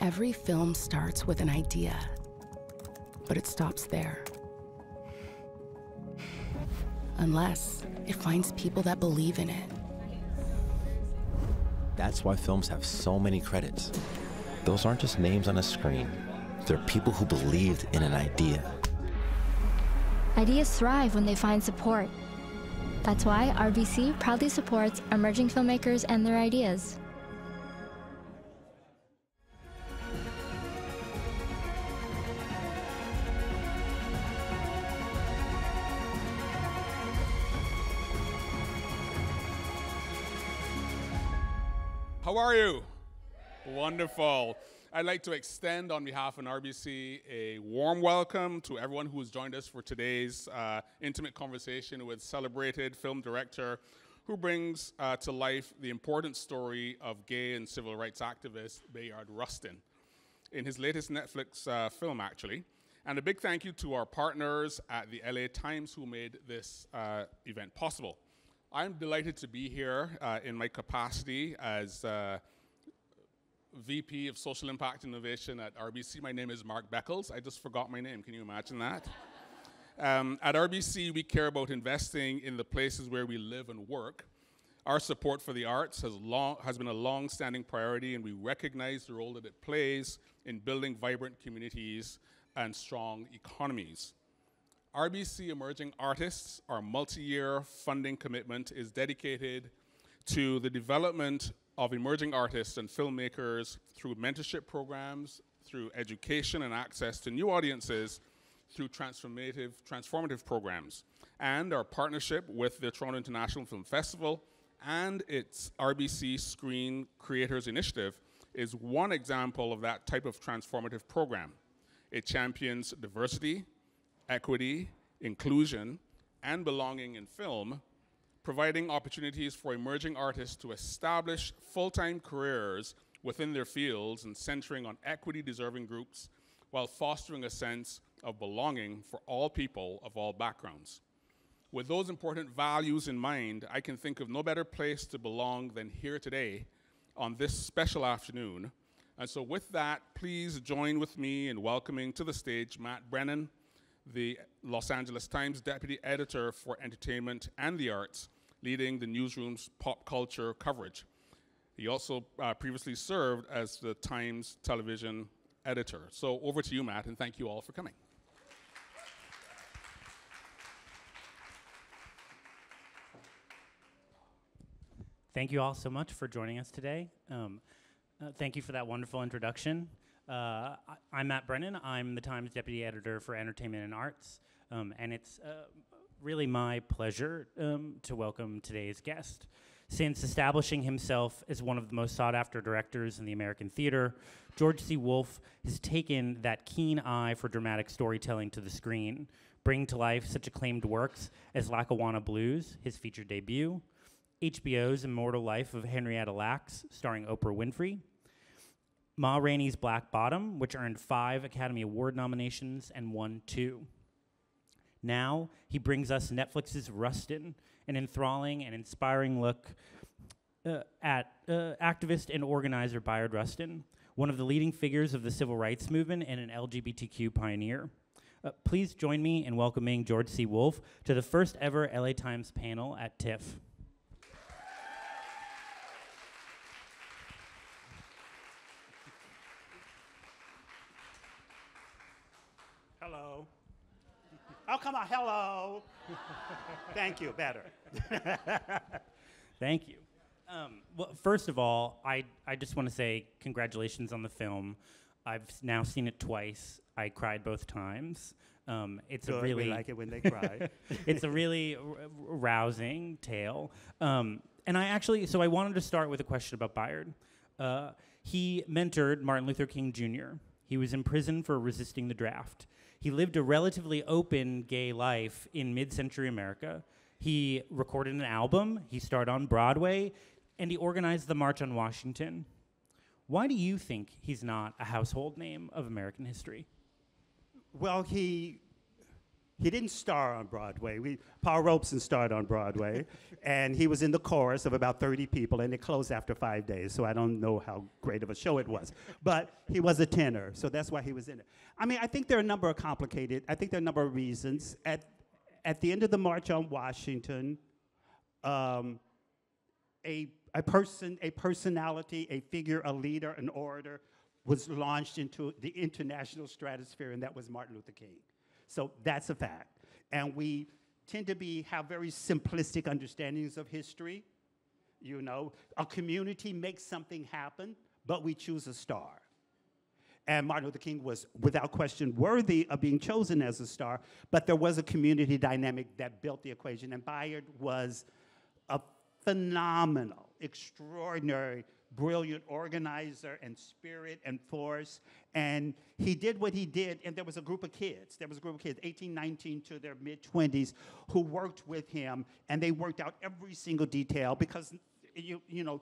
Every film starts with an idea, but it stops there. Unless it finds people that believe in it. That's why films have so many credits. Those aren't just names on a screen. They're people who believed in an idea. Ideas thrive when they find support. That's why RBC proudly supports emerging filmmakers and their ideas. How are you? Wonderful. I'd like to extend on behalf of RBC a warm welcome to everyone who has joined us for today's intimate conversation with celebrated film director who brings to life the important story of gay and civil rights activist Bayard Rustin in his latest Netflix film, actually. And a big thank you to our partners at the LA Times who made this event possible. I'm delighted to be here in my capacity as VP of Social Impact Innovation at RBC. My name is Mark Beckles. I just forgot my name. Can you imagine that? At RBC, we care about investing in the places where we live and work. Our support for the arts has been a long-standing priority, and we recognize the role that it plays in building vibrant communities and strong economies. RBC Emerging Artists, our multi-year funding commitment, is dedicated to the development of emerging artists and filmmakers through mentorship programs, through education and access to new audiences, through transformative programs. And our partnership with the Toronto International Film Festival and its RBC Screen Creators Initiative is one example of that type of transformative program. It champions diversity, equity, inclusion, and belonging in film, providing opportunities for emerging artists to establish full-time careers within their fields and centering on equity-deserving groups while fostering a sense of belonging for all people of all backgrounds. With those important values in mind, I can think of no better place to belong than here today on this special afternoon. And so with that, please join with me in welcoming to the stage Matt Brennan, the Los Angeles Times Deputy Editor for Entertainment and the Arts, leading the newsroom's pop culture coverage. He also previously served as the Times television editor. So over to you, Matt, and thank you all for coming. Thank you all so much for joining us today. Thank you for that wonderful introduction. I'm Matt Brennan. I'm the Times Deputy Editor for Entertainment and Arts, and it's really my pleasure to welcome today's guest. Since establishing himself as one of the most sought-after directors in the American theater, George C. Wolfe has taken that keen eye for dramatic storytelling to the screen, bringing to life such acclaimed works as Lackawanna Blues, his feature debut, HBO's Immortal Life of Henrietta Lacks, starring Oprah Winfrey, Ma Rainey's Black Bottom, which earned 5 Academy Award nominations and won 2. Now, he brings us Netflix's Rustin, an enthralling and inspiring look at activist and organizer Bayard Rustin, one of the leading figures of the civil rights movement and an LGBTQ pioneer. Please join me in welcoming George C. Wolfe to the first ever LA Times panel at TIFF. Hello. Oh, come on, hello. Thank you, better. Thank you. Well, first of all, I just want to say congratulations on the film. I've now seen it twice. I cried both times. It's Good, a really we like it when they cry. It's a really rousing tale. And I wanted to start with a question about Bayard. He mentored Martin Luther King Jr. He was in prison for resisting the draft. He lived a relatively open gay life in mid-century America. He recorded an album, he starred on Broadway, and he organized the March on Washington. Why do you think he's not a household name of American history? Well, he He didn't star on Broadway. Paul Robeson starred on Broadway, and he was in the chorus of about 30 people, and it closed after 5 days, so I don't know how great of a show it was. But he was a tenor, so that's why he was in it. I mean, I think there are a number of reasons. At the end of the March on Washington, a personality, a figure, a leader, an orator was launched into the international stratosphere, and that was Martin Luther King. So that's a fact. And we tend to have very simplistic understandings of history. You know, a community makes something happen, but we choose a star. And Martin Luther King was, without question, worthy of being chosen as a star, but there was a community dynamic that built the equation, and Bayard was a phenomenal, extraordinary, brilliant organizer and spirit and force, and he did what he did, and there was a group of kids, 18, 19 to their mid-20s, who worked with him, and they worked out every single detail, because, you know,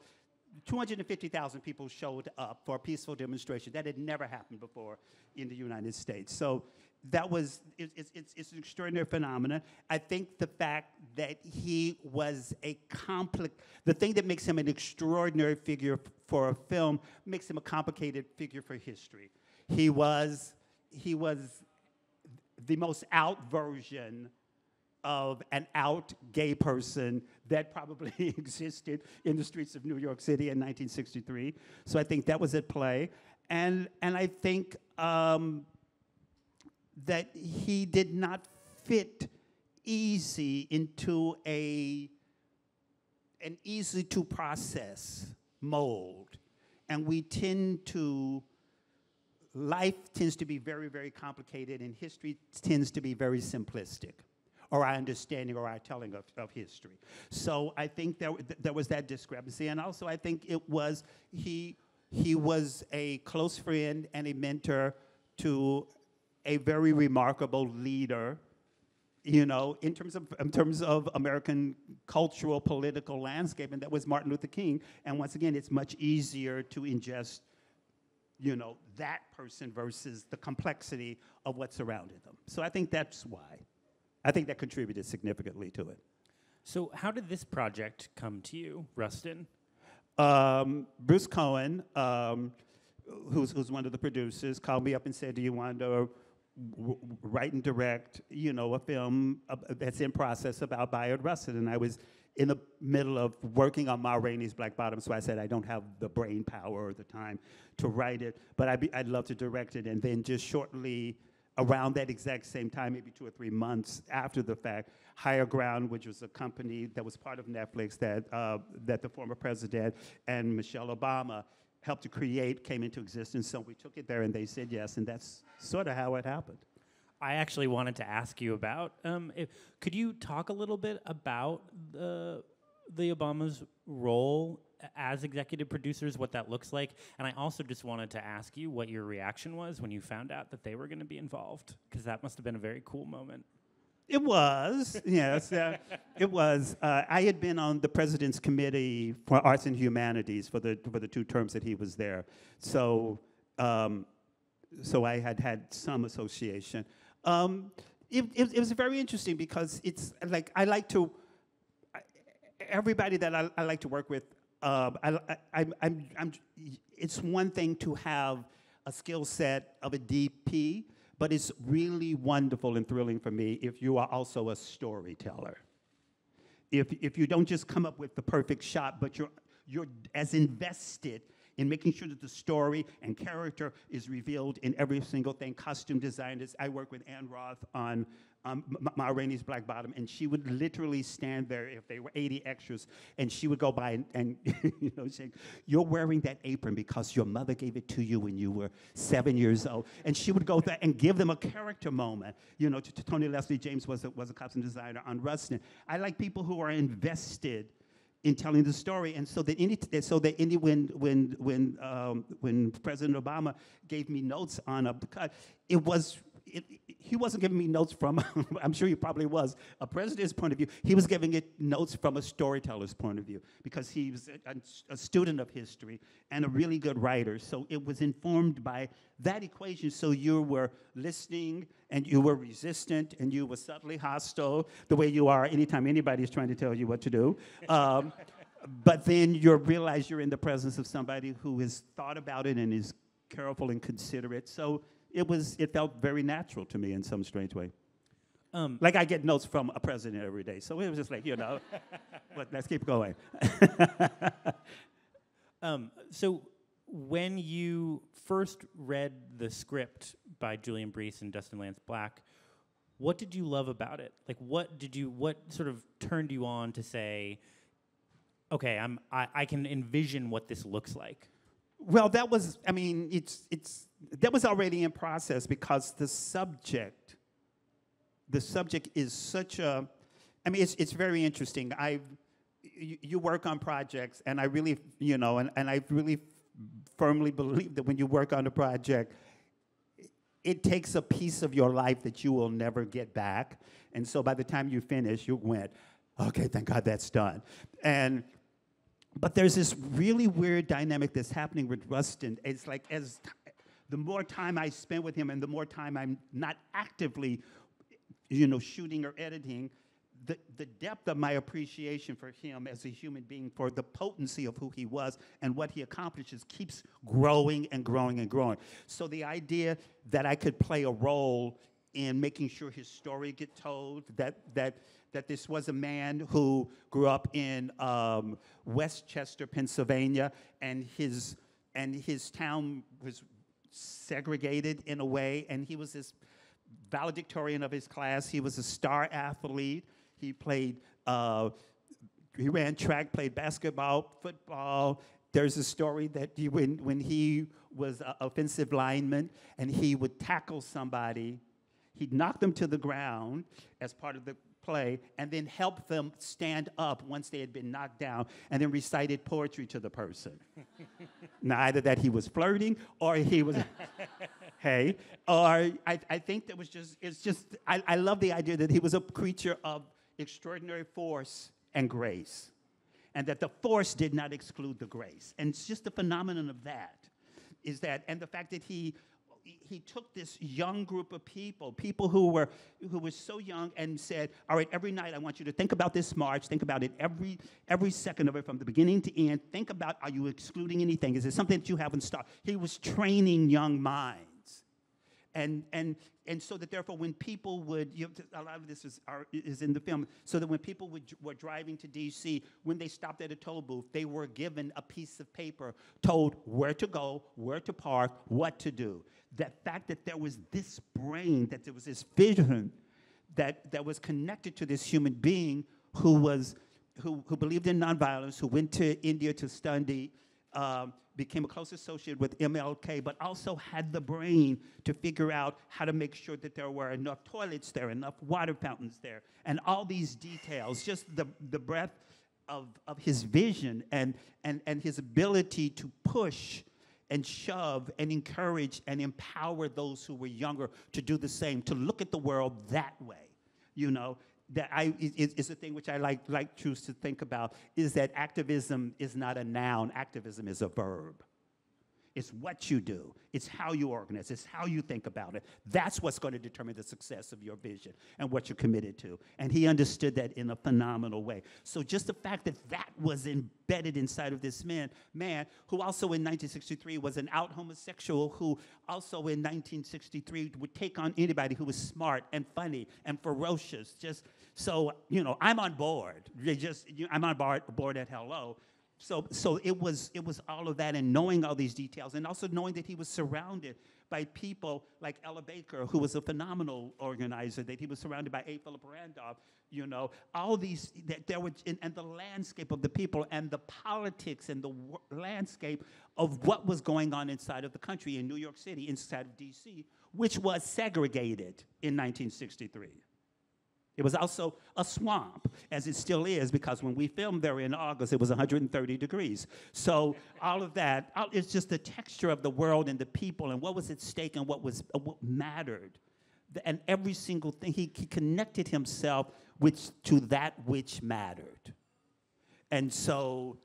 250,000 people showed up for a peaceful demonstration. That had never happened before in the United States. So that was, it's an extraordinary phenomenon. I think the fact that he was the thing that makes him an extraordinary figure for a film makes him a complicated figure for history. He was the most out version of an out gay person that probably existed in the streets of New York City in 1963. So I think that was at play. And I think that he did not fit easy into an easy to process mold. And life tends to be very, very complicated, and history tends to be very simplistic, or our understanding or our telling of history. So I think there was that discrepancy. And also I think he was a close friend and a mentor to a very remarkable leader, you know, in terms of American cultural, political landscape, and that was Martin Luther King. And once again, it's much easier to ingest, you know, that person versus the complexity of what surrounded them. So I think that's why. I think that contributed significantly to it. So how did this project come to you, Rustin? Bruce Cohen, who's one of the producers, called me up and said, do you want to write and direct, you know, a film that's in process about Bayard Rustin? And I was in the middle of working on Ma Rainey's Black Bottom, so I said, I don't have the brain power or the time to write it, but I'd love to direct it. And then just shortly around that exact same time, maybe 2 or 3 months after the fact, Higher Ground, which was a company that was part of Netflix that the former president and Michelle Obama helped to create, came into existence. So we took it there and they said yes, and that's sort of how it happened. I actually wanted to ask you about, could you talk a little bit about the Obamas' role as executive producers, what that looks like? And I also just wanted to ask you what your reaction was when you found out that they were going to be involved, because that must have been a very cool moment. It was, yes, it was. I had been on the President's Committee for Arts and Humanities for the 2 terms that he was there. So, so I had some association. It was very interesting because it's like everybody that I like to work with. It's one thing to have a skill set of a DP, but it's really wonderful and thrilling for me if you are also a storyteller. If you don't just come up with the perfect shot, but you're as invested in making sure that the story and character is revealed in every single thing. Costume designers, I work with Ann Roth on Ma Rainey's Black Bottom, and she would literally stand there if there were 80 extras, and she would go by and you know, say, you're wearing that apron because your mother gave it to you when you were 7 years old. And she would go there and give them a character moment. You know, Tony Leslie James was a costume designer on Rustin. I like people who are invested in telling the story, and when President Obama gave me notes on the cut, it was he wasn't giving me notes from, I'm sure he probably was, a president's point of view. He was giving it notes from a storyteller's point of view because he was a student of history and a really good writer. So it was informed by that equation. So you were listening and you were resistant and you were subtly hostile the way you are anytime anybody's trying to tell you what to do. But then you realize you're in the presence of somebody who has thought about it and is careful and considerate. So it felt very natural to me in some strange way. Like I get notes from a president every day. So it was just like, but let's keep going. So when you first read the script by Julian Brees and Dustin Lance Black, what did you love about it? Like, what sort of turned you on to say, okay, I can envision what this looks like? Well, that was, that was already in process because the subject is such a, it's very interesting. You work on projects, and I really, and I really firmly believe that when you work on a project, it takes a piece of your life that you will never get back. And so by the time you finish, you went, okay, thank God that's done. But there's this really weird dynamic that's happening with Rustin. It's like the more time I spend with him and the more time I'm not actively, shooting or editing, the depth of my appreciation for him as a human being, for the potency of who he was and what he accomplishes keeps growing and growing and growing. So the idea that I could play a role in making sure his story get told, that this was a man who grew up in Westchester, Pennsylvania, and his town was segregated in a way, and he was this valedictorian of his class. He was a star athlete. He played, he ran track, played basketball, football. There's a story that when he was an offensive lineman and he would tackle somebody, he'd knock them to the ground as part of the play and then help them stand up once they had been knocked down and then recited poetry to the person. Now, either that he was flirting or he was, hey, or I think that was I love the idea that he was a creature of extraordinary force and grace, and that the force did not exclude the grace. And it's just the phenomenon of that, and the fact that he took this young group of people who were so young, and said, all right, every night I want you to think about this march, think about it every second of it from the beginning to end. Think about, are you excluding anything? Is there something that you haven't started? He was training young minds. And so that therefore when people would, a lot of this is in the film, so that when people were driving to D.C., when they stopped at a toll booth, they were given a piece of paper, told where to go, where to park, what to do. That fact that there was this brain, that there was this vision that was connected to this human being who believed in nonviolence, who went to India to study, became a close associate with MLK, but also had the brain to figure out how to make sure that there were enough toilets there, enough water fountains there, and all these details, just the breadth of his vision and his ability to push and shove and encourage and empower those who were younger to do the same, to look at the world that way, that is a thing which I choose to think about, is that activism is not a noun, activism is a verb. It's what you do. It's how you organize. It's how you think about it. That's what's going to determine the success of your vision and what you're committed to. And he understood that in a phenomenal way. So just the fact that that was embedded inside of this man who also in 1963 was an out homosexual, who also in 1963 would take on anybody who was smart and funny and ferocious. So, I'm on board. I'm on board at hello. So it was all of that, and knowing all these details, and also knowing that he was surrounded by people like Ella Baker, who was a phenomenal organizer, that he was surrounded by A. Philip Randolph, all these, that there were, and the landscape of the people and the politics and the landscape of what was going on inside of the country in New York City, inside of D.C., which was segregated in 1963. It was also a swamp, as it still is, because when we filmed there in August, it was 130 degrees. So all of that, it's just the texture of the world and the people and what was at stake and what mattered And every single thing, he connected himself to that which mattered. And so,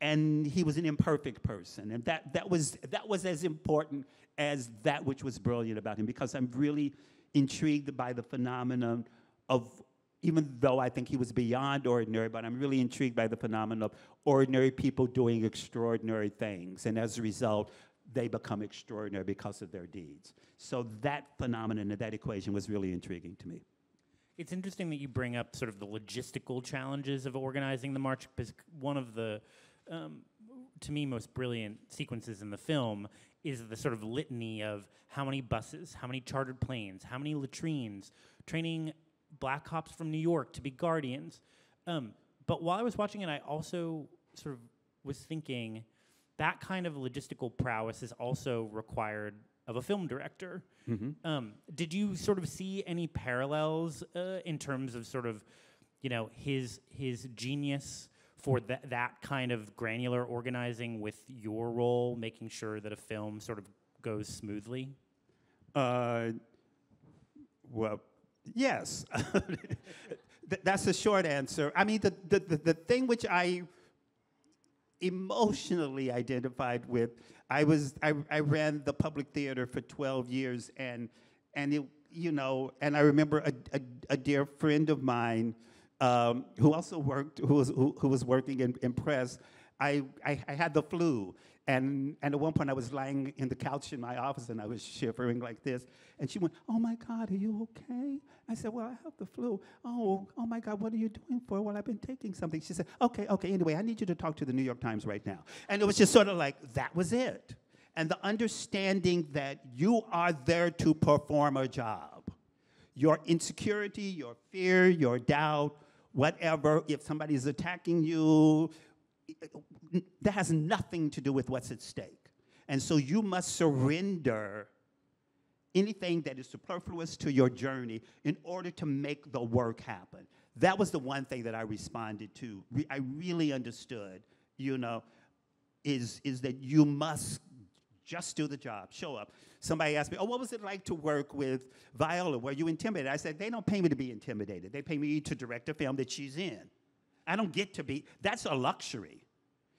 and he was an imperfect person. And that was as important as that which was brilliant about him, because I'm really intrigued by the phenomenon of, even though I think he was beyond ordinary, but I'm really intrigued by the phenomenon of ordinary people doing extraordinary things. And as a result, they become extraordinary because of their deeds. So that phenomenon and that equation was really intriguing to me. It's interesting that you bring up sort of the logistical challenges of organizing the march, because one of the, to me, most brilliant sequences in the film is the sort of litany of how many buses, how many chartered planes, how many latrines, training black cops from New York to be guardians. But while I was watching it, I also sort of was thinking that kind of logistical prowess is also required of a film director. Mm-hmm. Did you sort of see any parallels in terms of sort of, you know, his genius for that kind of granular organizing with your role, making sure that a film sort of goes smoothly? Well, yes. That's the short answer. I mean, the thing which I emotionally identified with, I ran the public theater for 12 years, and it, you know, and I remember a dear friend of mine who also worked, who was working in press. I had the flu, and at one point I was lying in the couch in my office and I was shivering like this, and she went, "Oh my God, are you okay?" I said, "Well, I have the flu." Oh my God, what are you doing for? "Well, I've been taking something." She said, okay, anyway, I need you to talk to the New York Times right now. And it was just sort of like, that was it. And the understanding that you are there to perform a job. Your insecurity, your fear, your doubt, whatever, if somebody is attacking you, that has nothing to do with what's at stake. And so you must surrender anything that is superfluous to your journey in order to make the work happen. That was the one thing that I responded to. I really understood, you know, is that you must just do the job, show up. Somebody asked me, "Oh, what was it like to work with Viola? Were you intimidated?" I said, "They don't pay me to be intimidated. They pay me to direct a film that she's in. I don't get to be, that's a luxury.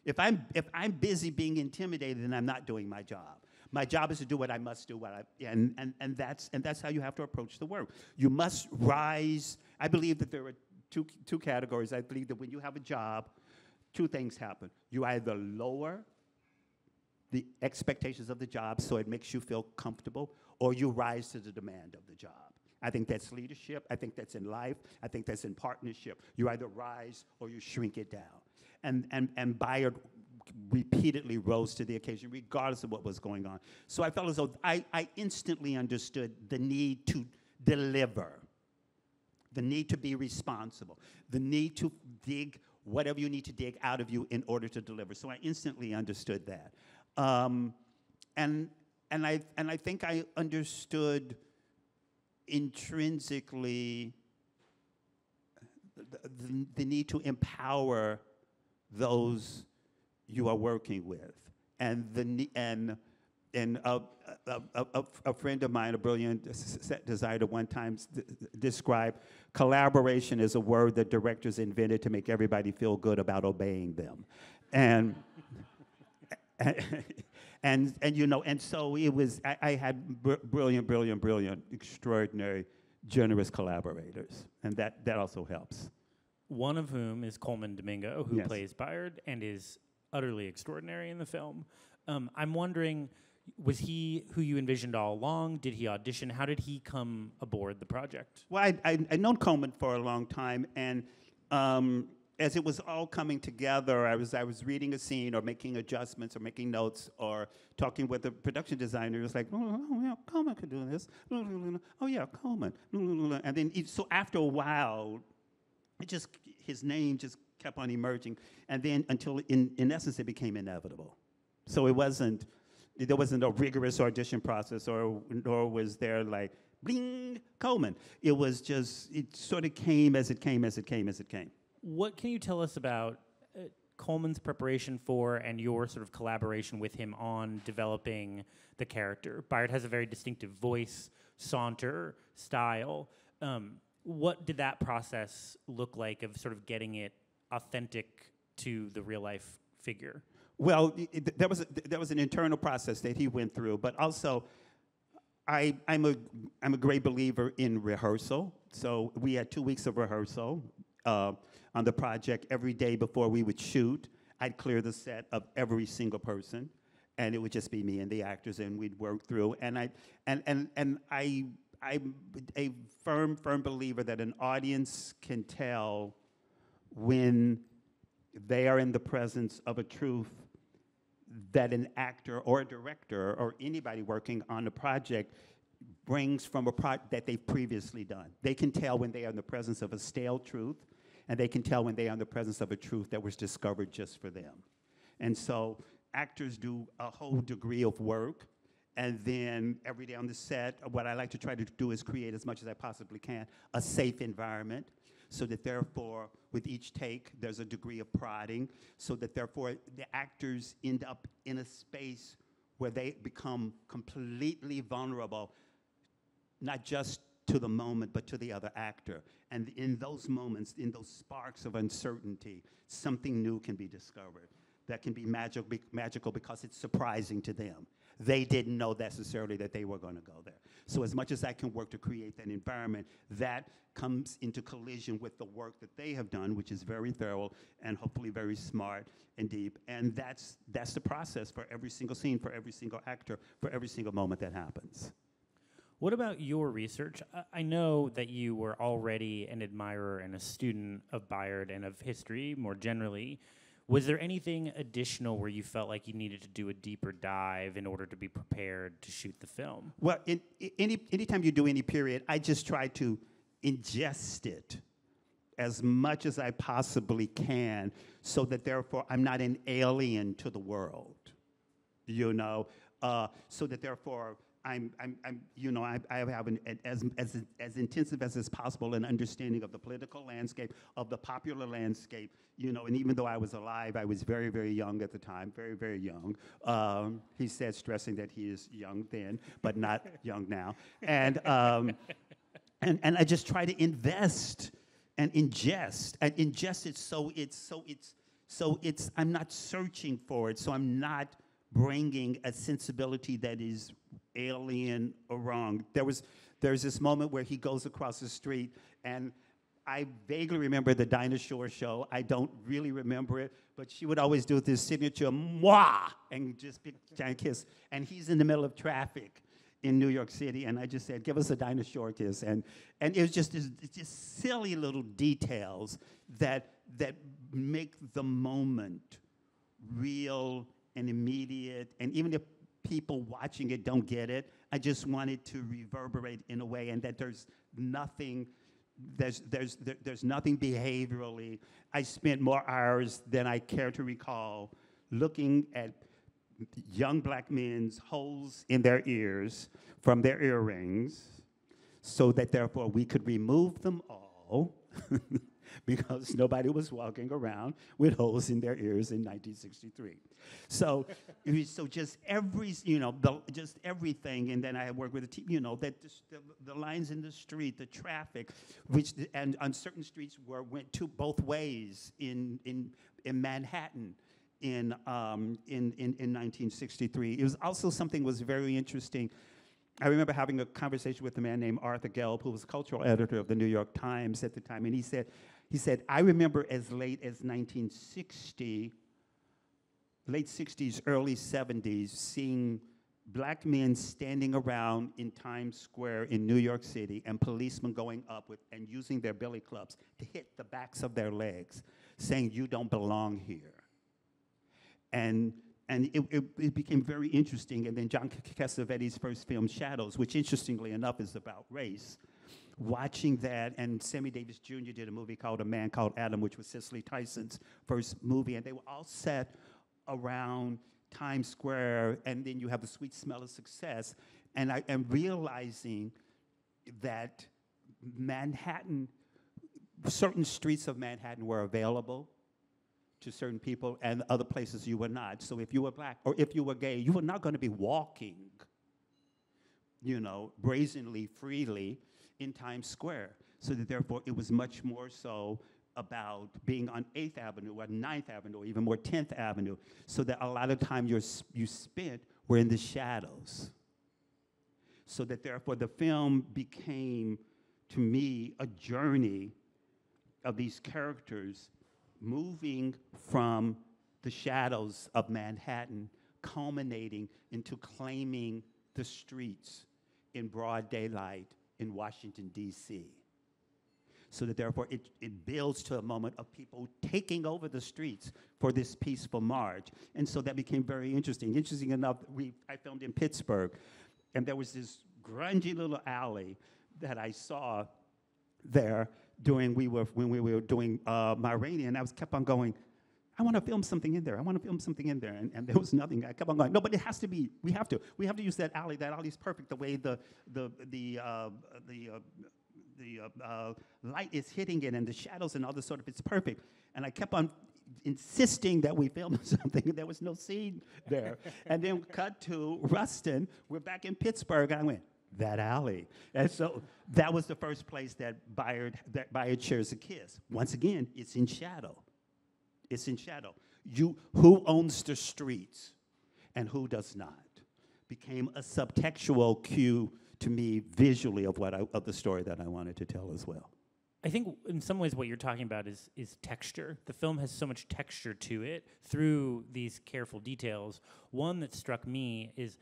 If I'm busy being intimidated, then I'm not doing my job. My job is to do what I must do, and that's how you have to approach the work. You must rise. I believe that there are two categories. I believe that when you have a job, two things happen. You either lower the expectations of the job so it makes you feel comfortable, or you rise to the demand of the job. I think that's leadership. I think that's in life. I think that's in partnership. You either rise or you shrink it down. And Bayard repeatedly rose to the occasion, regardless of what was going on. So I felt as though I instantly understood the need to deliver, the need to be responsible, the need to dig whatever you need to dig out of you in order to deliver. So I instantly understood that. And I think I understood intrinsically the need to empower those you are working with, and a friend of mine, a brilliant set designer, one time described collaboration as a word that directors invented to make everybody feel good about obeying them, and you know, and so it was. I had brilliant, extraordinary, generous collaborators, and that also helps. One of whom is Coleman Domingo, who Yes. plays Bayard and is utterly extraordinary in the film. I'm wondering, was he who you envisioned all along? Did he audition? How did he come aboard the project? Well, I'd known Coleman for a long time, and as it was all coming together, I was reading a scene or making adjustments or making notes or talking with the production designer. It was like, oh yeah, Coleman could do this. Oh yeah, Coleman. And then, so after a while, his name just kept on emerging, and then until in essence it became inevitable. So there wasn't a rigorous audition process, nor was there like bling Coleman. It was just, it sort of came as it came. What can you tell us about Coleman's preparation for and your sort of collaboration with him on developing the character? Bayard has a very distinctive voice, saunter style. What did that process look like of sort of getting it authentic to the real life figure? Well, there was an internal process that he went through, but also I'm a great believer in rehearsal. So we had 2 weeks of rehearsal on the project. Every day before we would shoot, I'd clear the set of every single person, and it would just be me and the actors, and we'd work through. And I'm a firm believer that an audience can tell when they are in the presence of a truth that an actor or a director or anybody working on the project brings from a project that they've previously done. They can tell when they are in the presence of a stale truth, and they can tell when they are in the presence of a truth that was discovered just for them. And so actors do a whole degree of work, and then every day on the set, what I like to try to do is create, as much as I possibly can, a safe environment, so that therefore, with each take, there's a degree of prodding, so that therefore the actors end up in a space where they become completely vulnerable, not just to the moment, but to the other actor. And in those moments, in those sparks of uncertainty, something new can be discovered that can be magical because it's surprising to them. They didn't know necessarily that they were going to go there. So as much as I can work to create that environment, that comes into collision with the work that they have done, which is very thorough and hopefully very smart and deep. And that's the process for every single scene, for every single actor, for every single moment that happens. What about your research? I know that you were already an admirer and a student of Bayard and of history more generally. Was there anything additional where you felt like you needed to do a deeper dive in order to be prepared to shoot the film? Well, anytime you do any period, I just try to ingest it as much as I possibly can, so that therefore I'm not an alien to the world, you know, so that therefore I have as intensive as is possible an understanding of the political landscape, of the popular landscape, you know, and even though I was alive, I was very, very young at the time, very, very young. He said, stressing that he is young then, but not young now. And I just try to invest and ingest it so it's I'm not searching for it, so I'm not bringing a sensibility that is alien or wrong. There's this moment where he goes across the street, and I vaguely remember the Dinah Shore show. I don't really remember it, but she would always do this signature mwah and just big giant kiss. And he's in the middle of traffic in New York City, and I just said, "Give us a Dinah Shore kiss." And it was just silly little details that make the moment real and immediate. And even if people watching it don't get it, I just want it to reverberate in a way, and that there's nothing behaviorally. I spent more hours than I care to recall looking at young black men's holes in their ears from their earrings, so that therefore we could remove them all because nobody was walking around with holes in their ears in 1963. So just just everything. And then I worked with a team, the lines in the street, the traffic, and on certain streets went to both ways in Manhattan in 1963. It was also something was very interesting. I remember having a conversation with a man named Arthur Gelb, who was cultural editor of the New York Times at the time, and he said, I remember as late as 1960, late 60s, early 70s, seeing black men standing around in Times Square in New York City and policemen going up and using their billy clubs to hit the backs of their legs, saying, "You don't belong here." And it became very interesting. And then John Cassavetes' first film, Shadows, which interestingly enough is about race, watching that, and Sammy Davis Jr. did a movie called A Man Called Adam, which was Cicely Tyson's first movie, and they were all set around Times Square, and then you have the sweet smell of success. And I am realizing that Manhattan, certain streets of Manhattan were available to certain people, and other places you were not. So if you were black or if you were gay, you were not going to be walking brazenly, freely in Times Square. So that therefore it was much more so about being on 8th Avenue or 9th Avenue or even more 10th Avenue, so that a lot of time you spent were in the shadows. So that therefore the film became, to me, a journey of these characters moving from the shadows of Manhattan, culminating into claiming the streets in broad daylight in Washington, D.C. So that therefore it builds to a moment of people taking over the streets for this peaceful march. And so that became very interesting. Interesting enough, I filmed in Pittsburgh, and there was this grungy little alley that I saw there when we were doing Ma Rainey, and I kept on going, I want to film something in there. I want to film something in there. And there was nothing. I kept on going, no, but it has to be, we have to use that alley. That alley's perfect, the way the light is hitting it and the shadows and all this sort of, it's perfect. And I kept on insisting that we film something, and there was no scene there. And then cut to Rustin, we're back in Pittsburgh, and I went, that alley. And so that was the first place that Bayard shares a kiss. Once again, it's in shadow. It's in shadow. Who owns the streets and who does not became a subtextual cue to me visually of the story that I wanted to tell as well. I think in some ways what you're talking about is texture. The film has so much texture to it through these careful details. One that struck me is,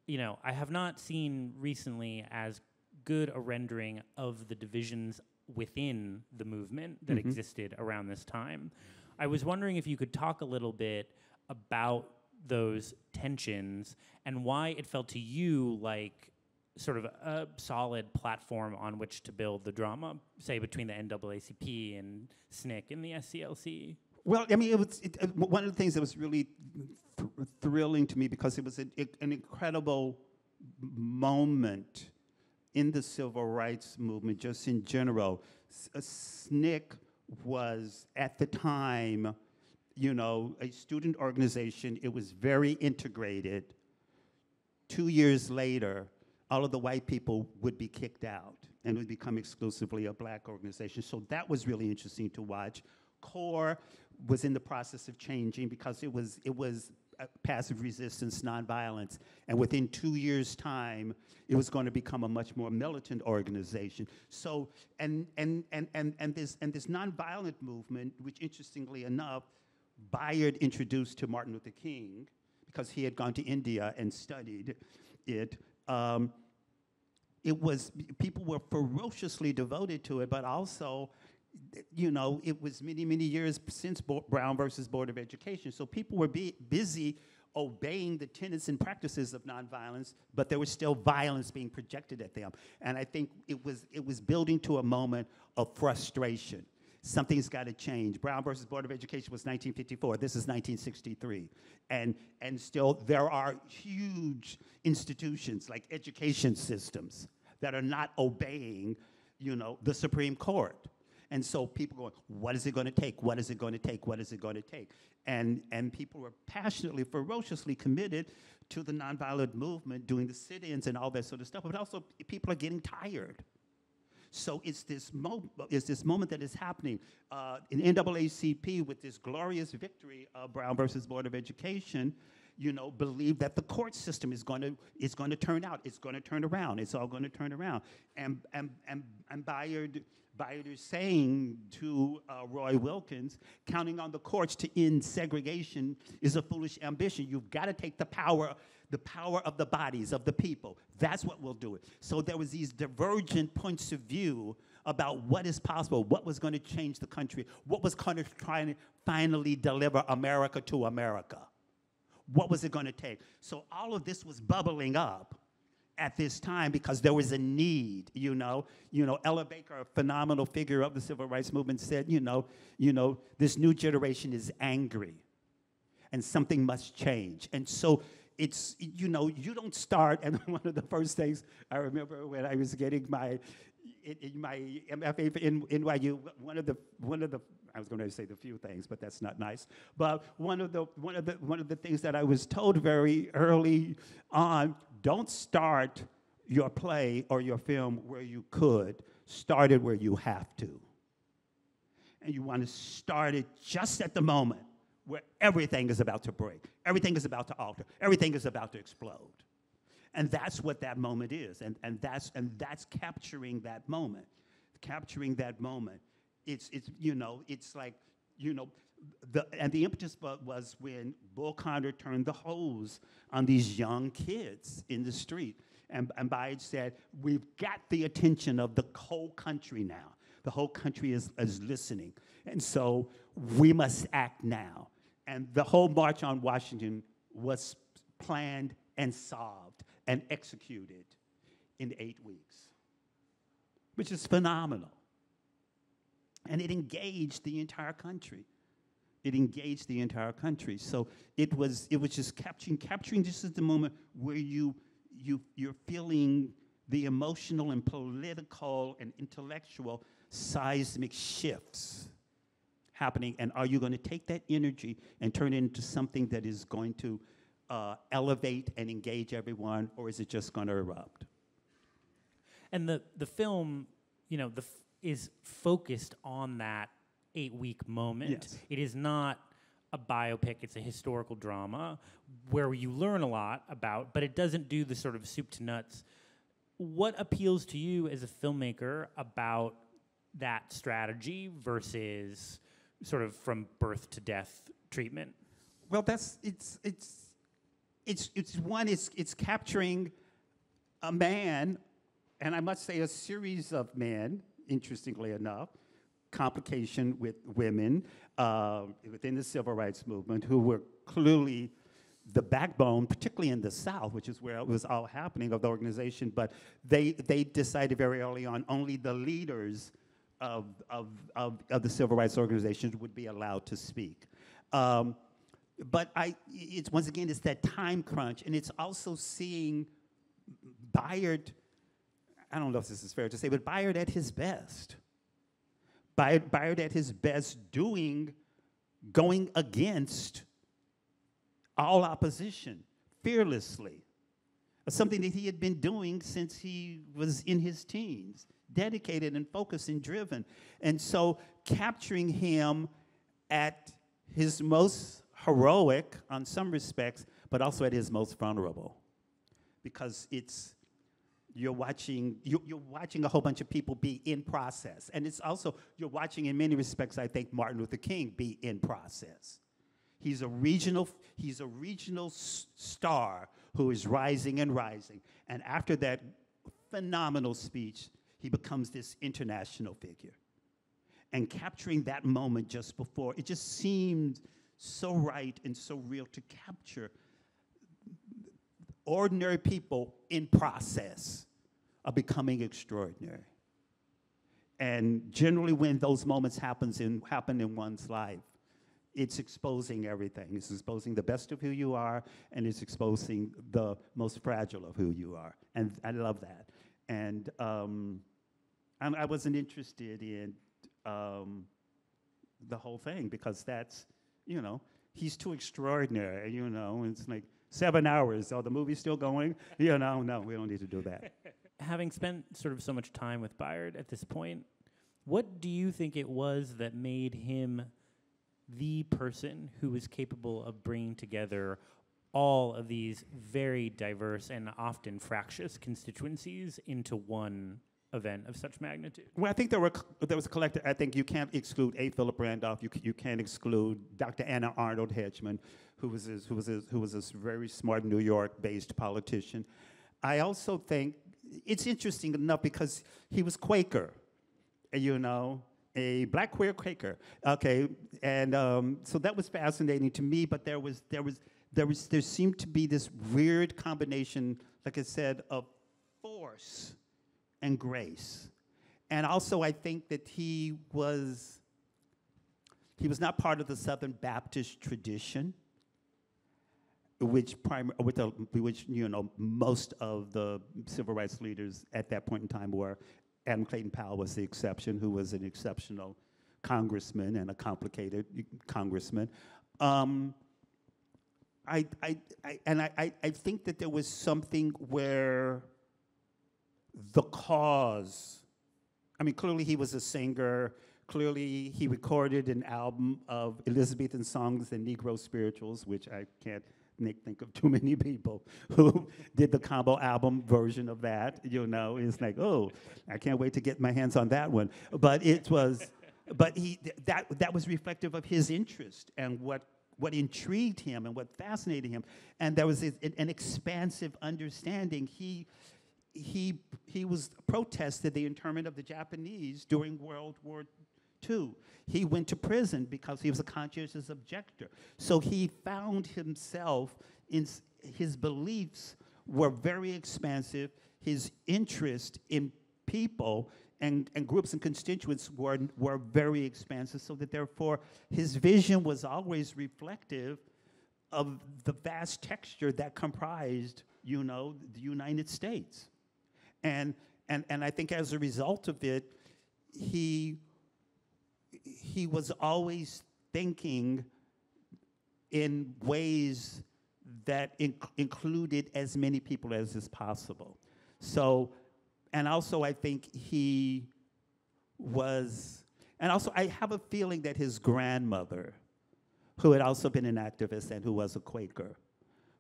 I have not seen recently as good a rendering of the divisions within the movement that existed around this time. I was wondering if you could talk a little bit about those tensions and why it felt to you like sort of a solid platform on which to build the drama, say between the NAACP and SNCC and the SCLC. Well, I mean, one of the things that was really thrilling to me, because it was an incredible moment in the civil rights movement, just in general. SNCC was, at the time, a student organization. It was very integrated. 2 years later, all of the white people would be kicked out and would become exclusively a black organization. So that was really interesting to watch. CORE was in the process of changing because it was passive resistance, nonviolence, and within 2 years' time, it was going to become a much more militant organization. So, and this nonviolent movement, which interestingly enough, Bayard introduced to Martin Luther King because he had gone to India and studied it. People were ferociously devoted to it, but also, it was many, many years since Brown versus Board of Education. So people were busy obeying the tenets and practices of nonviolence, but there was still violence being projected at them. And I think it was building to a moment of frustration. Something's got to change. Brown versus Board of Education was 1954. This is 1963. And still there are huge institutions like education systems that are not obeying, the Supreme Court. And so people going, what is it going to take? What is it going to take? What is it going to take? And people were passionately, ferociously committed to the nonviolent movement, doing the sit-ins and all that sort of stuff. But also, people are getting tired. So it's this moment that is happening in NAACP with this glorious victory of Brown versus Board of Education. Believe that the court system is going to turn out. It's going to turn around. It's all going to turn around. And Bayard is saying to Roy Wilkins, counting on the courts to end segregation is a foolish ambition. You've got to take the power of the bodies of the people. That's what will do it. So there was these divergent points of view about what is possible, what was going to change the country, what was going to try to finally deliver America to America. What was it going to take? So all of this was bubbling up at this time because there was a need, Ella Baker, a phenomenal figure of the civil rights movement, said, this new generation is angry and something must change. And so it's, you don't start, and one of the first things I remember when I was getting my MFA in NYU, one of the I was going to say the few things, but that's not nice. But one of the things that I was told very early on, don't start your play or your film where you could, started where you have to. And you want to start it just at the moment where everything is about to break, everything is about to alter, everything is about to explode. And that's what that moment is, and that's capturing that moment. Capturing that moment. It's like, the impetus was when Bull Connor turned the hose on these young kids in the street. And Bayard said, we've got the attention of the whole country now. The whole country is listening. And so we must act now. And the whole March on Washington was planned and solved and executed in 8 weeks, which is phenomenal. And it engaged the entire country. It engaged the entire country. So it was just capturing just at the moment where you're feeling the emotional and political and intellectual seismic shifts happening, and are you going to take that energy and turn it into something that is going to elevate and engage everyone, or is it just going to erupt? And the film, is focused on that 8-week moment. Yes. It is not a biopic, it's a historical drama where you learn a lot about, but it doesn't do the sort of soup to nuts. What appeals to you as a filmmaker about that strategy versus sort of from birth to death treatment? Well, it's capturing a man, and I must say a series of men, interestingly enough, complication with women within the civil rights movement who were clearly the backbone, particularly in the South, which is where it was all happening, of the organization. But they decided very early on only the leaders of the civil rights organizations would be allowed to speak. But it's once again, it's that time crunch, and it's also seeing Bayard, I don't know if this is fair to say, but Bayard at his best. Bayard at his best going against all opposition, fearlessly. Something that he had been doing since he was in his teens, dedicated and focused and driven. And so capturing him at his most heroic on some respects, but also at his most vulnerable. Because you're watching a whole bunch of people be in process. And it's also, you're watching in many respects, I think, Martin Luther King be in process. He's a regional star who is rising and rising. And after that phenomenal speech, he becomes this international figure. And capturing that moment just before, it just seemed so right and so real to capture ordinary people in process of becoming extraordinary. And generally when those moments happen in one's life, it's exposing everything. It's exposing the best of who you are, and it's exposing the most fragile of who you are. And I love that. And I wasn't interested in the whole thing, because that's, he's too extraordinary, it's like 7 hours, the movie's still going, no, we don't need to do that. Having spent sort of so much time with Bayard at this point, what do you think it was that made him the person who was capable of bringing together all of these very diverse and often fractious constituencies into one event of such magnitude? Well, I think there was a collective. I think you can't exclude A. Philip Randolph. You can't exclude Dr. Anna Arnold Hedgeman, who was this very smart New York-based politician. I also think it's interesting enough because he was Quaker, a black queer Quaker. Okay, and so that was fascinating to me. But there seemed to be this weird combination, like I said, of force and grace. And also I think that he was not part of the Southern Baptist tradition, which most of the civil rights leaders at that point in time were. Adam Clayton Powell was the exception, who was an exceptional congressman and a complicated congressman. I think that there was something where the cause. I mean, clearly he was a singer. Clearly he recorded an album of Elizabethan songs and Negro spirituals, which I can't think of too many people who did the combo album version of that. You know, it's like, oh, I can't wait to get my hands on that one. But it was, that was reflective of his interest and what intrigued him and what fascinated him. And there was an expansive understanding. He was protested the internment of the Japanese during World War II. He went to prison because he was a conscientious objector. So he found himself in his beliefs were very expansive. His interest in people and groups and constituents were very expansive, so that therefore his vision was always reflective of the vast texture that comprised, you know, the United States. And I think as a result of it, he was always thinking in ways that included as many people as is possible. So, and also I think he was, and also I have a feeling that his grandmother, who had also been an activist and who was a Quaker,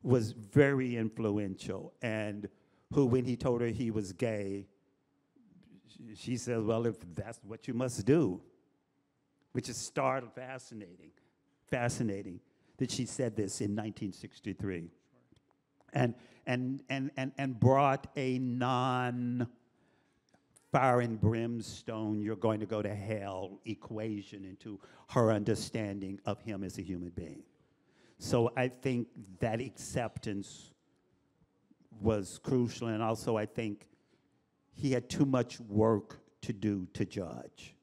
was very influential, and who, when he told her he was gay, she said, well, if that's what you must do, which is fascinating that she said this in 1963. And brought a non-fire and brimstone, you're going to go to hell equation into her understanding of him as a human being. So I think that acceptance was crucial, and also I think he had too much work to do to judge.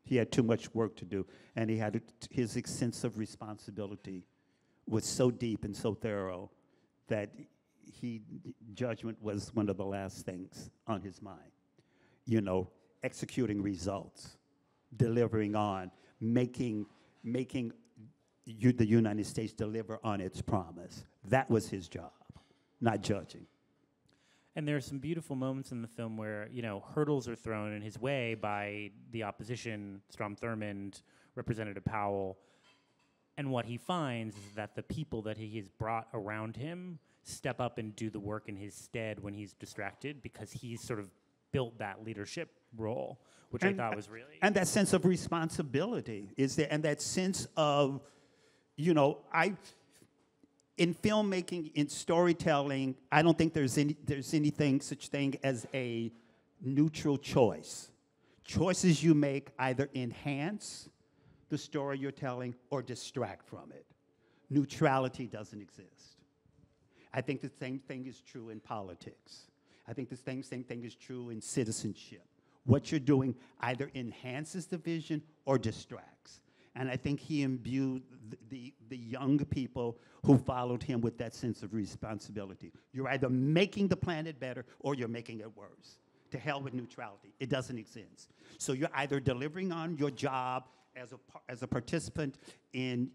He had too much work to do, and he had his sense of responsibility was so deep and so thorough that judgment was one of the last things on his mind. You know, executing results, delivering on, making the United States deliver on its promise. That was his job, not judging. And there are some beautiful moments in the film where, you know, hurdles are thrown in his way by the opposition, Strom Thurmond, Representative Powell. And what he finds is that the people that he has brought around him step up and do the work in his stead when he's distracted, because he's sort of built that leadership role, which I thought was really... And that sense of responsibility is there, and that sense of, you know, in filmmaking, in storytelling, I don't think there's anything such thing as a neutral choice. Choices you make either enhance the story you're telling or distract from it. Neutrality doesn't exist. I think the same thing is true in politics. I think the same thing is true in citizenship. What you're doing either enhances the vision or distracts. And I think he imbued the young people who followed him with that sense of responsibility. You're either making the planet better or you're making it worse. To hell with neutrality. It doesn't exist. So you're either delivering on your job as a participant in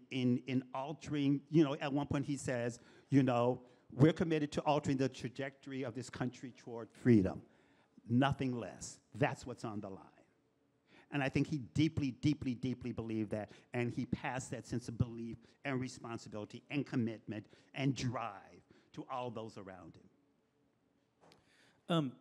altering, you know, at one point he says, you know, we're committed to altering the trajectory of this country toward freedom. Nothing less. That's what's on the line. And I think he deeply, deeply, deeply believed that, and he passed that sense of belief and responsibility and commitment and drive to all those around him.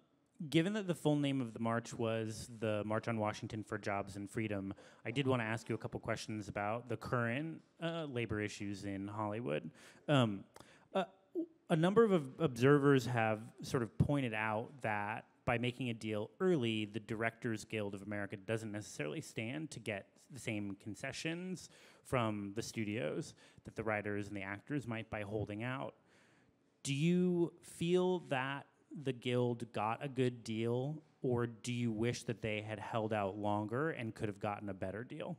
Given that the full name of the march was the March on Washington for Jobs and Freedom, I did want to ask you a couple questions about the current labor issues in Hollywood. A number of observers have sort of pointed out that by making a deal early, the Directors Guild of America doesn't necessarily stand to get the same concessions from the studios that the writers and the actors might by holding out. Do you feel that the Guild got a good deal, or do you wish that they had held out longer and could have gotten a better deal?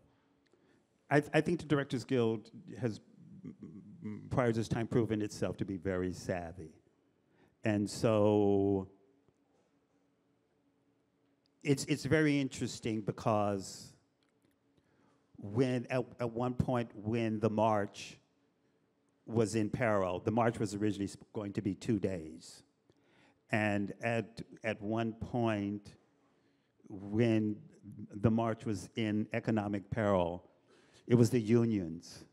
I think the Directors Guild has, prior to this time, proven itself to be very savvy. And so it's very interesting because when at one point when the march was in peril, the march was originally going to be 2 days. And at one point, when the march was in economic peril, it was the unions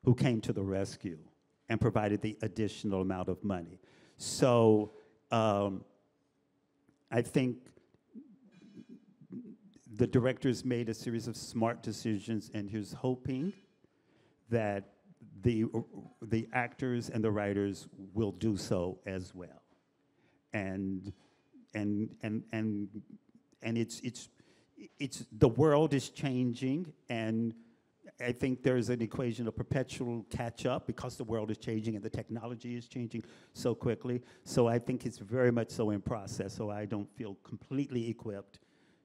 who came to the rescue and provided the additional amount of money. So I think the directors made a series of smart decisions, and he's hoping that the actors and the writers will do so as well. And it's the world is changing, and I think there's an equation of perpetual catch-up because the world is changing and the technology is changing so quickly. So I think it's very much so in process, so I don't feel completely equipped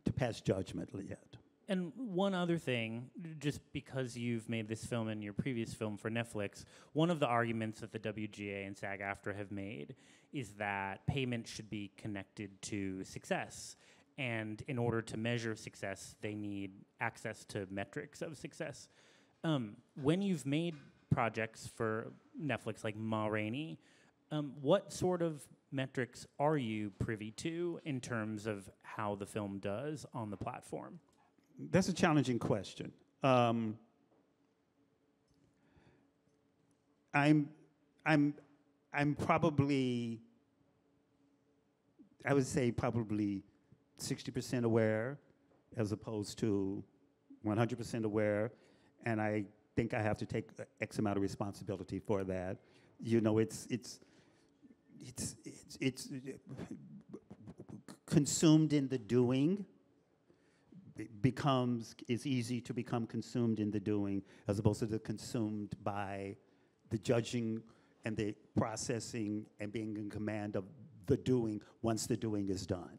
to pass judgment yet. And one other thing, just because you've made this film and your previous film for Netflix, one of the arguments that the WGA and SAG-AFTRA have made is that payment should be connected to success. And in order to measure success, they need access to metrics of success. When you've made projects for Netflix like Ma Rainey, what sort of metrics are you privy to in terms of how the film does on the platform? That's a challenging question. I'm probably, I would say probably 60% aware as opposed to 100% aware, and I think I have to take X amount of responsibility for that. You know, it's consumed in the doing. It's easy to become consumed in the doing as opposed to the consumed by the judging and the processing and being in command of the doing once the doing is done.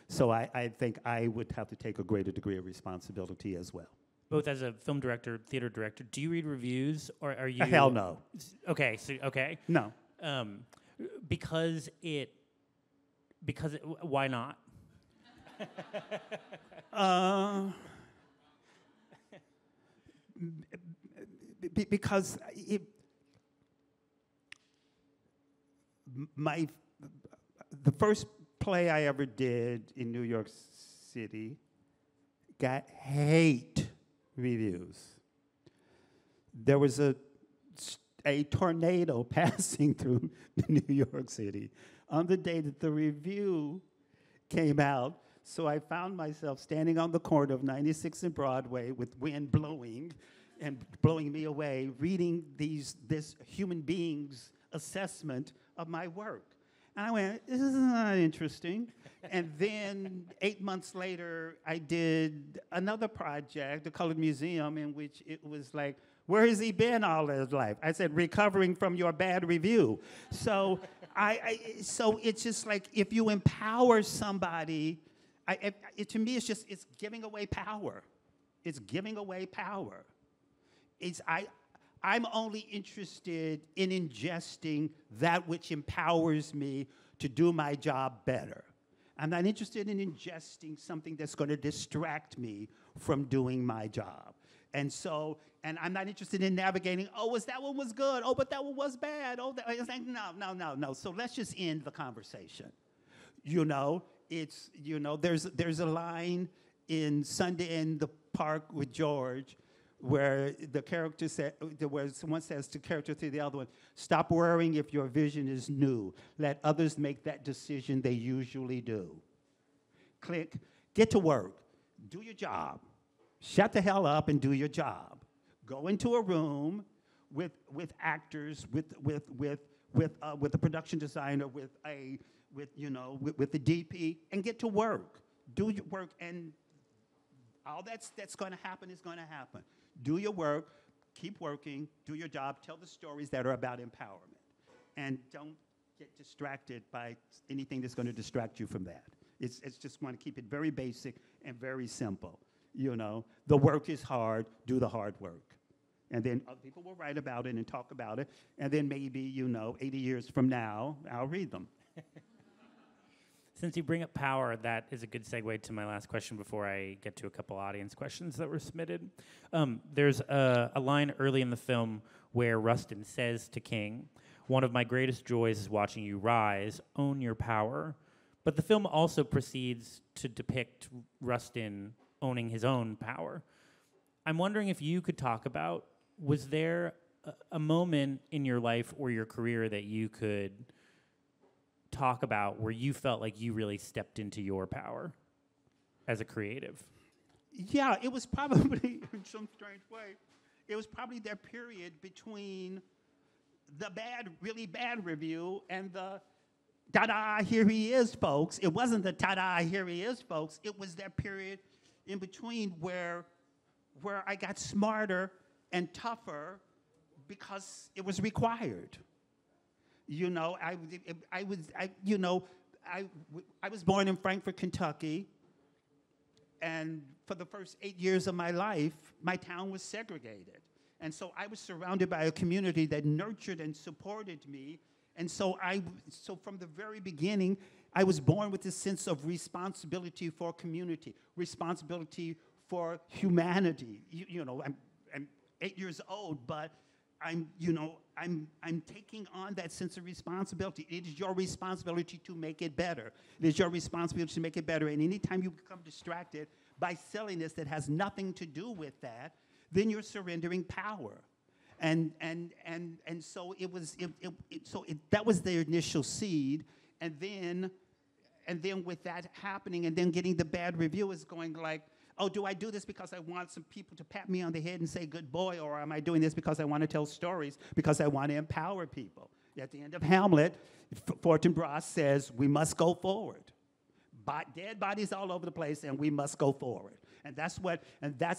So I think I would have to take a greater degree of responsibility as well. Both as a film director, theater director, do you read reviews, or are you? Hell no. Okay, so okay. No. Because why not? Because the first play I ever did in New York City got hate reviews. There was a tornado passing through New York City on the day that the review came out. So I found myself standing on the corner of 96th and Broadway with wind blowing and blowing me away, reading this human being's assessment of my work. And I went, this is not interesting. And then 8 months later, I did another project, the Colored Museum, in which it was like, where has he been all his life? I said, recovering from your bad review. So so it's just like, if you empower somebody, to me, it's giving away power. It's giving away power. I'm only interested in ingesting that which empowers me to do my job better. I'm not interested in ingesting something that's going to distract me from doing my job. And I'm not interested in navigating, that one was good, but that one was bad, it's like, no. So let's just end the conversation. You know, there's a line in Sunday in the Park with George where the character where someone says to character to the other one, stop worrying if your vision is new. Let others make that decision they usually do. Click, get to work, do your job. Shut the hell up and do your job. Go into a room with actors, with a production designer, with the DP, and get to work. Do your work, and all that's going to happen is going to happen. Do your work, keep working, do your job, tell the stories that are about empowerment. And don't get distracted by anything that's going to distract you from that. It's just want to keep it very basic and very simple. You know, the work is hard, do the hard work. And then other people will write about it and talk about it, and then maybe, 80 years from now, I'll read them. Since you bring up power, that is a good segue to my last question before I get to a couple audience questions that were submitted. There's a line early in the film where Rustin says to King, One of my greatest joys is watching you rise, own your power. But the film also proceeds to depict Rustin owning his own power. I'm wondering if you could talk about, was there a moment in your life or your career that you could talk about where you felt like you really stepped into your power as a creative? Yeah, it was probably, in some strange way, it was probably that period between the really bad review and the ta-da, here he is, folks. It wasn't the ta-da, here he is, folks. It was that period in between where I got smarter and tougher because it was required. You know, I was born in Frankfort, Kentucky, and for the first 8 years of my life, my town was segregated. And so I was surrounded by a community that nurtured and supported me. And so from the very beginning, I was born with this sense of responsibility for community, responsibility for humanity. You know, I'm 8 years old, but I'm taking on that sense of responsibility. It is your responsibility to make it better. It is your responsibility to make it better. And anytime you become distracted by silliness that has nothing to do with that, then you're surrendering power. And so that was the initial seed. And then with that happening and then getting the bad review is going like, oh, do I do this because I want some people to pat me on the head and say good boy, or am I doing this because I want to tell stories, because I want to empower people? At the end of Hamlet, Fortinbras says, we must go forward. Dead bodies all over the place, and we must go forward. And that's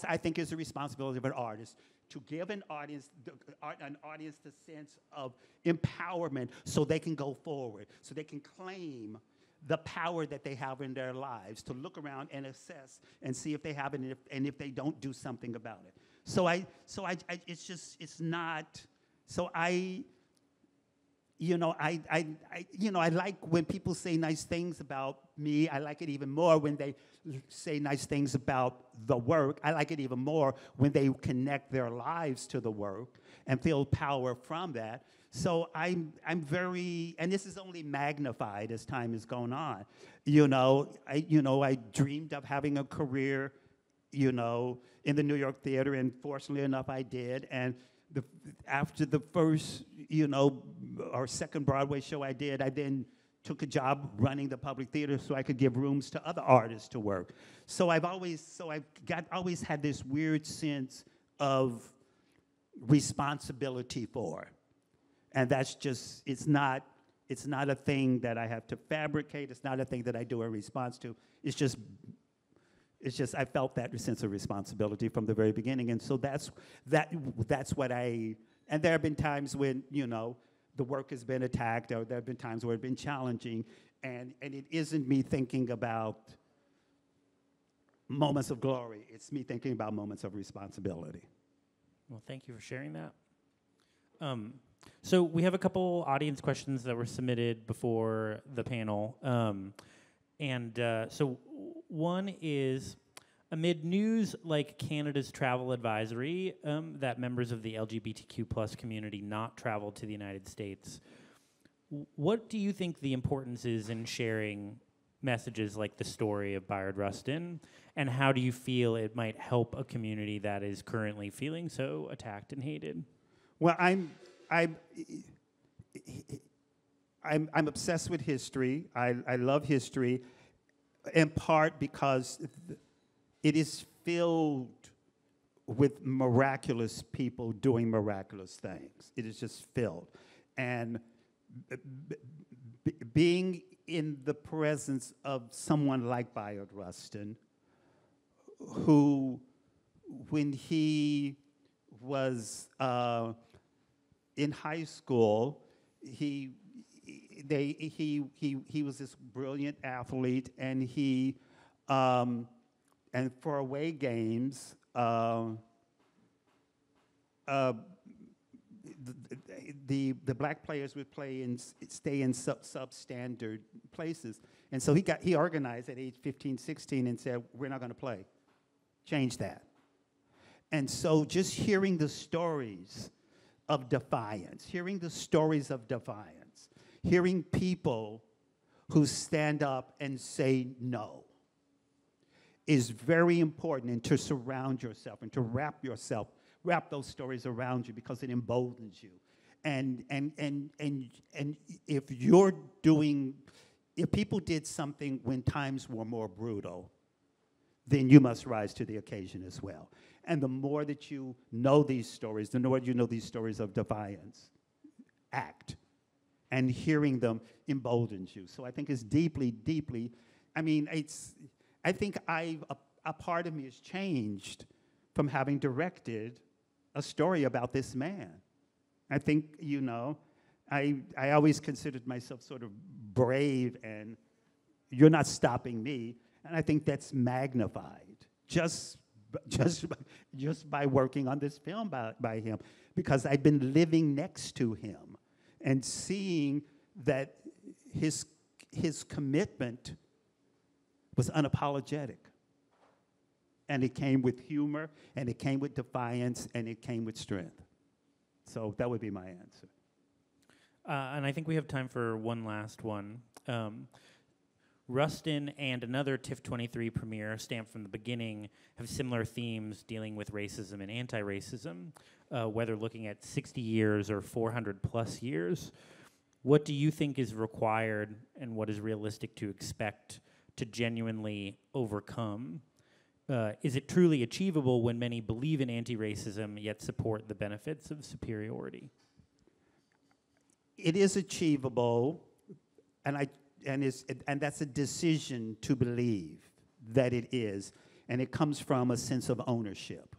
I think is the responsibility of an artist, to give an audience the sense of empowerment so they can go forward, so they can claim the power that they have in their lives, to look around and assess and see if they have it, and if they don't, do something about it. I like when people say nice things about me. I like it even more when they say nice things about the work. I like it even more when they connect their lives to the work and feel power from that. So I'm very, and this is only magnified as time has gone on. I dreamed of having a career, in the New York theater, and fortunately enough, I did. And after the first, or second Broadway show I did, I then took a job running the public theater so I could give rooms to other artists to work. So I've always had this weird sense of responsibility for. And that's just, it's not a thing that I have to fabricate. It's not a thing that I do in response to. It's just I felt that sense of responsibility from the very beginning. And so that's what and there have been times when, the work has been attacked, or there have been times where it's been challenging, and it isn't me thinking about moments of glory. It's me thinking about moments of responsibility. Well, thank you for sharing that. So we have a couple audience questions that were submitted before the panel. So one is, amid news like Canada's travel advisory that members of the LGBTQ+ community not travel to the United States, what do you think the importance is in sharing messages like the story of Bayard Rustin, and how do you feel it might help a community that is currently feeling so attacked and hated? Well, I'm obsessed with history. I love history, in part because it is filled with miraculous people doing miraculous things. It is just filled. And being in the presence of someone like Bayard Rustin, who, when he was in high school, he was this brilliant athlete, and and for away games, the black players would stay in substandard places, and so he organized at age 15, 16, and said, "We're not going to play. Change that." And so just hearing the stories of defiance, hearing the stories of defiance, hearing people who stand up and say no is very important, and to surround yourself and to wrap those stories around you, because it emboldens you. And if people did something when times were more brutal, then you must rise to the occasion as well. And the more that you know these stories, the more you know these stories of defiance, act. And hearing them emboldens you. So I think it's deeply, deeply, I think a part of me has changed from having directed a story about this man. I think, I always considered myself sort of brave, and you're not stopping me. And I think that's magnified just by working on this film by him, because I've been living next to him and seeing that his commitment was unapologetic. And it came with humor, and it came with defiance, and it came with strength. So that would be my answer. And I think we have time for one last one. Rustin and another TIFF 23 premiere, Stamped from the Beginning, have similar themes dealing with racism and anti-racism, whether looking at 60 years or 400 plus years. What do you think is required, and what is realistic to expect to genuinely overcome? Is it truly achievable when many believe in anti-racism yet support the benefits of superiority? It is achievable, and that's a decision to believe that it is, and it comes from a sense of ownership.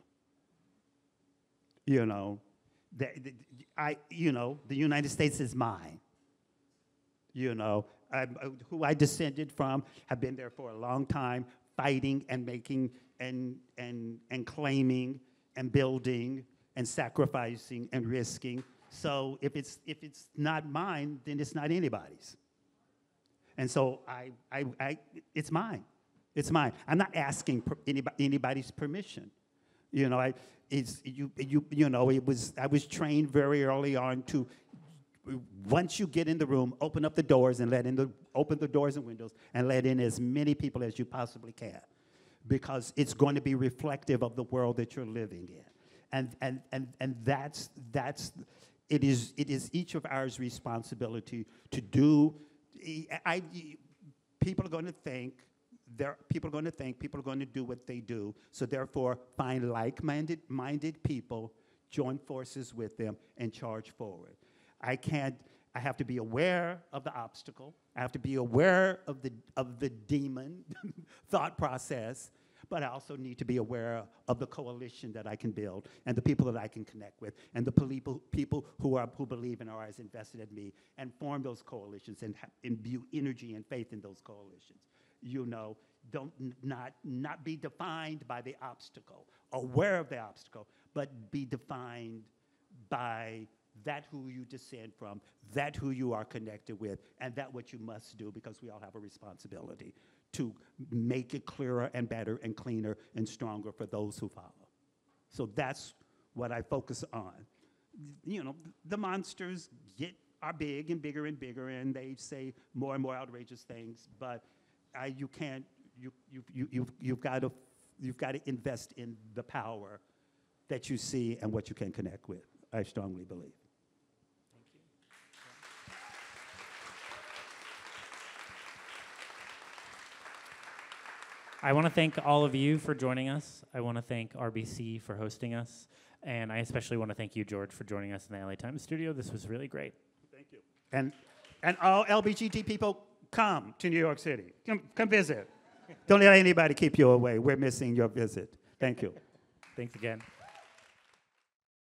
The United States is mine. Who I descended from, have been there for a long time, fighting and making and claiming and building and sacrificing and risking. So if it's not mine, then it's not anybody's. And so it's mine. It's mine. I'm not asking anybody's permission. I was trained very early on to, once you get in the room, open up the doors and open the doors and windows and let in as many people as you possibly can, because it's going to be reflective of the world that you're living in. And that's it is each of ours responsibility to do. People are going to think, people are going to do what they do. So therefore, find like-minded people, join forces with them, and charge forward. I have to be aware of the obstacle. I have to be aware of the demon thought process, but I also need to be aware of the coalition that I can build and the people that I can connect with and the people who believe and are as invested in me, and form those coalitions and imbue energy and faith in those coalitions. Not be defined by the obstacle, aware of the obstacle, but be defined by that who you descend from, that who you are connected with, and that what you must do, because we all have a responsibility to make it clearer and better and cleaner and stronger for those who follow. So that's what I focus on. The monsters are big and bigger and bigger, and they say more and more outrageous things, but you've got to invest in the power that you see and what you can connect with. I strongly believe. I want to thank all of you for joining us. I want to thank RBC for hosting us. And I especially want to thank you, George, for joining us in the LA Times studio. This was really great. Thank you. And all LGBT people, come to New York City. Come visit. Don't let anybody keep you away. We're missing your visit. Thank you. Thanks again.